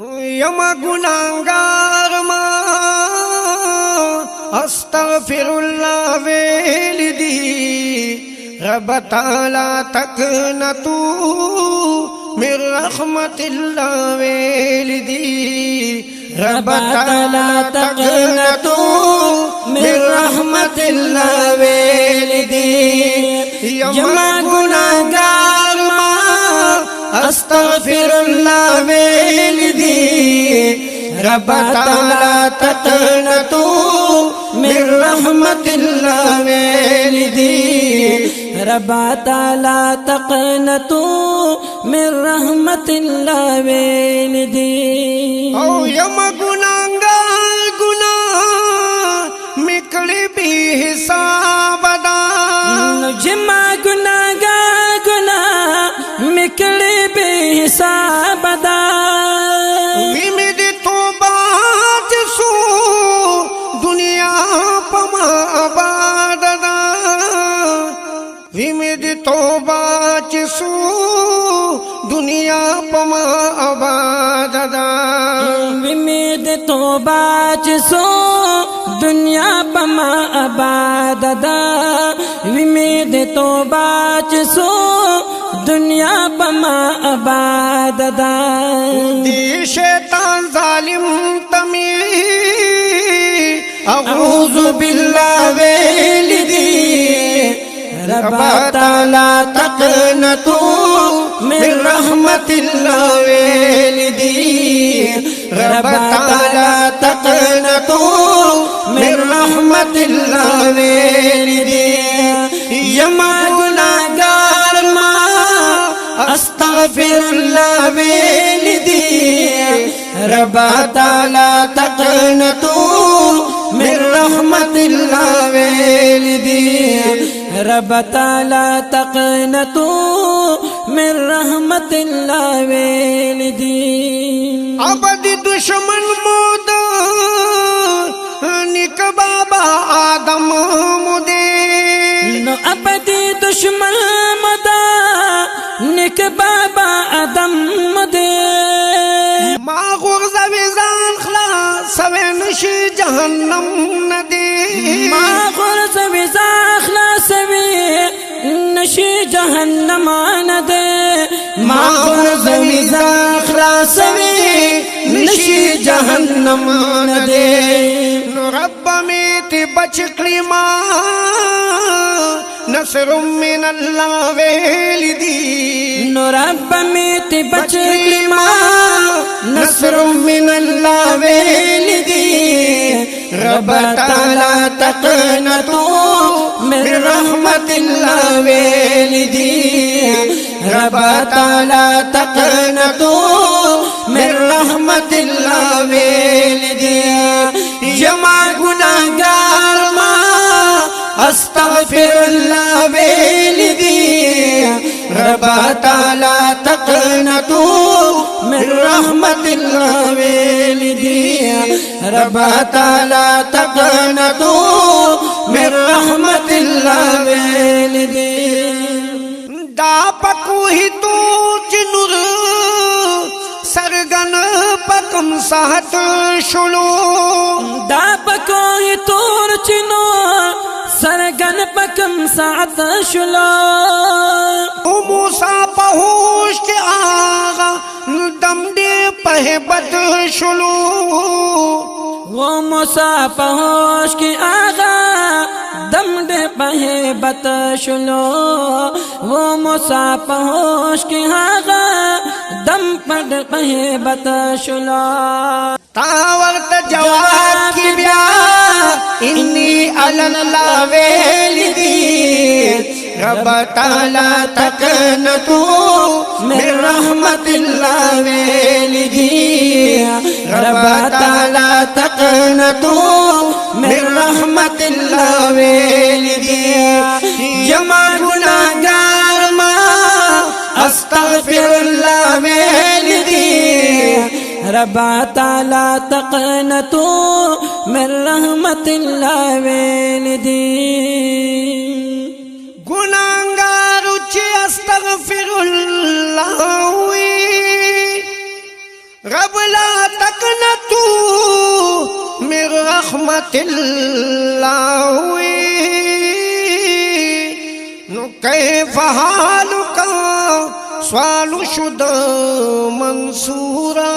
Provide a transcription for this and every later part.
यमा गुनाहगार मा अस्तगफिरुल्लाह वेलिदी रब ताला तक न तू मिर रहमतिल्लाह वेलिदी रब ताला तक न तू मिर रहमतिल्लाह वेलिदी यमा गुनाहगार मा अस्तगफिरुल्लाह वेलिदी रब ताला तक न तू मिर रहमतिल्लाह वेलिदी रब ताला तक न तू मिर रहमतिल्लाह वेलिदी ओ यम गुनाहगार गुनाह मिकड़ी भी हिसाबदा जिमा गुनाहगार गुनाह मिकड़ी भी हिसाबदा विमिद तोबा जसू दुनिया पमा आबाददा विमिद तोबा जसू दुनिया पमा आबाददा विमिद तोबा जसू दुनिया पमा आबाददा विमिद तोबा जसू दुनिया पमा आबाददा दी शैतान जालिम तमी अऊज़ु बिल्लाह वेलिदी रब ताला तक न तू मिर रहमतिल्लाह वेलिदी रब ताला तक न तू मिर रहमतिल्लाह वेलिदी यमा गुनाहगार मा अस्तगफिरुल्लाह वेलिदी रब ताला तक न तू मिर रहमतिल्लाह वेलिदी रब ताला तक न तू मिर रहमतिल्लाह वेलिदी अबदी दुश्मन मोद निक बाबा आदम मुदे न अबदी दुश्मन मदा निक बाबा आदम मुदे मा गुर्ज़ विज़ान खलास सवे नशी जहन्नम नदी मा गुर्ज़ विज़ान खलास सवे नशी जहन्नम नदी मा गुर्ज़ विज़ान खलास सवे नशी जहन्नम नदी रब में ते बचकली मा नसर मिन अल्लाह वेलिदी रब में ते बचकली मा नसर मिन अल्लाह वेलिदी रब ताला तक न तू मिर रहमतिल्लाह वेलिदी रब ताला तक न तू मिर रहमतिल्लाह वेलिदी यमा गुनाहगार मा अस्तगफिरुल्लाह वेलिदी रब ताला तक न तू मिर रहमतिल्लाह वेलिदी रब ताला तक न तू मिर रहमतिल्लाह वेलिदी दा पकू ही तू चिनुर सरगन पकम साहत शुलो दा पको ही तूर चिनो सरगन पकम साथ शुलो मूसा पहुँच के आगा दम दे पहबत शुलो वो मूसा पहुँच के आगा दम दे पहबत शुलो वो मूसा पहुँच के आगा दम पड़ पहबत शुलो तावरत जवाब की ब्या इन्नी अल्लाह वेलिदी रब ताला तक न तू मिर रहमतिल्लाह वेलिदी रब ताला तक न तू मिर रहमतिल्लाह वेलिदी यमा गुनाहगार मा अस्तगफिरुल्लाह वेलिदी रब ताला तक न तू मिर रहमतिल्लाह वेलिदी गुनाहगार उच्च अस्तगफिरुल्लाह रब ला तकनतू मिर रहमतिल्लाहि नु कैफ हालुका स्वालु शुद मंसूरा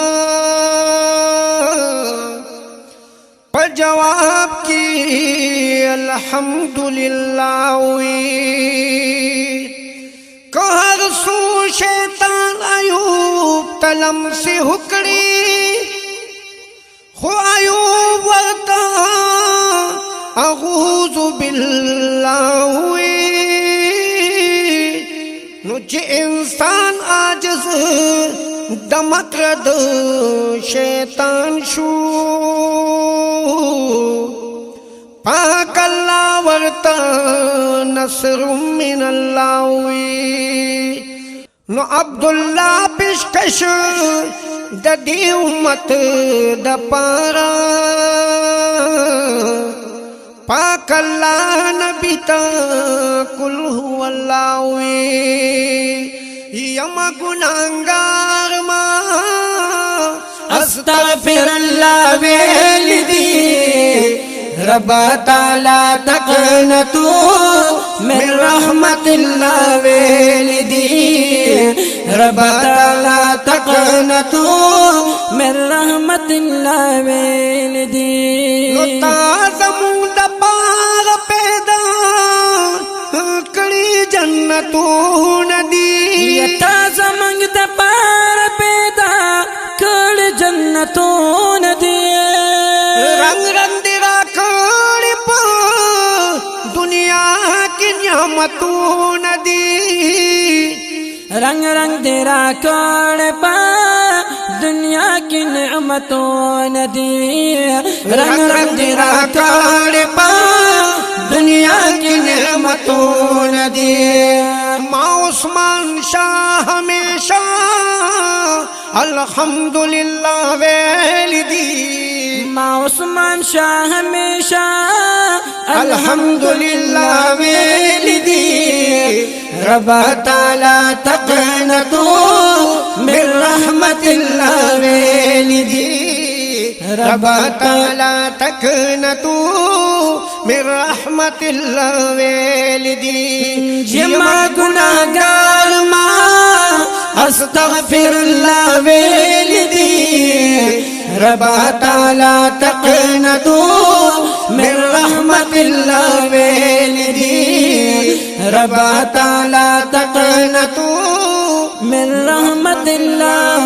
पर जवाब की अल्हम्दुलिल्लाह कहर सू शैतान अयूब तलम से हुकड़ी हो अयूब वर्ता अऊज़ु बिल्लाहि नुझे इंसान आजिज़ दमक्रद शैतान शू पाक अल्लाह वर्ता नसरुम मिनल्लाहि नो अब्दुल्ला पेशकश ददी उम्मत द पारा पाक अल्लाह नबी ता कुल हुवल्लाहु यम गुनाहगार मा अस्तगफिरुल्लाह वेलिदी रब ताला तकनतू मिन रहमतिल्लाह वेलिदी रब ताला तकनतू मिन रहमतिल्लाह वेलिदी ताज़मूद पार पैदा कड़ी जन्नतू नदी ताज़मूद पार पैदा कड़ी जन्नतू नदी रंग रंदिरा कड़ी पा दुनिया की नियामतू नदी रंग रंग तेरा कौड़ पा दुनिया की नेमतों नदी रंग रंग तेरा कौड़ पा दुनिया की नेमतों नदी माँ उस्मान शाह हमेशा अल्हम्दुलिल्लाह वेलिदी माँ उस्मान शाह हमेशा अल्हम्दुलिल्लाह वेलिदी रब ताला तकनतू मिन रहमतिल्लाह वेलिदी रब ताला तकनतू मिन रहमतिल्लाह वेलिदी जिमा गुनाहगार मा अस्तगफिरुल्लाह वेलिदी रब ताला तकनतू मिन रहमतिल्लाह वेलिदी रब ताला तकनतू मिन रहमतिल्लाह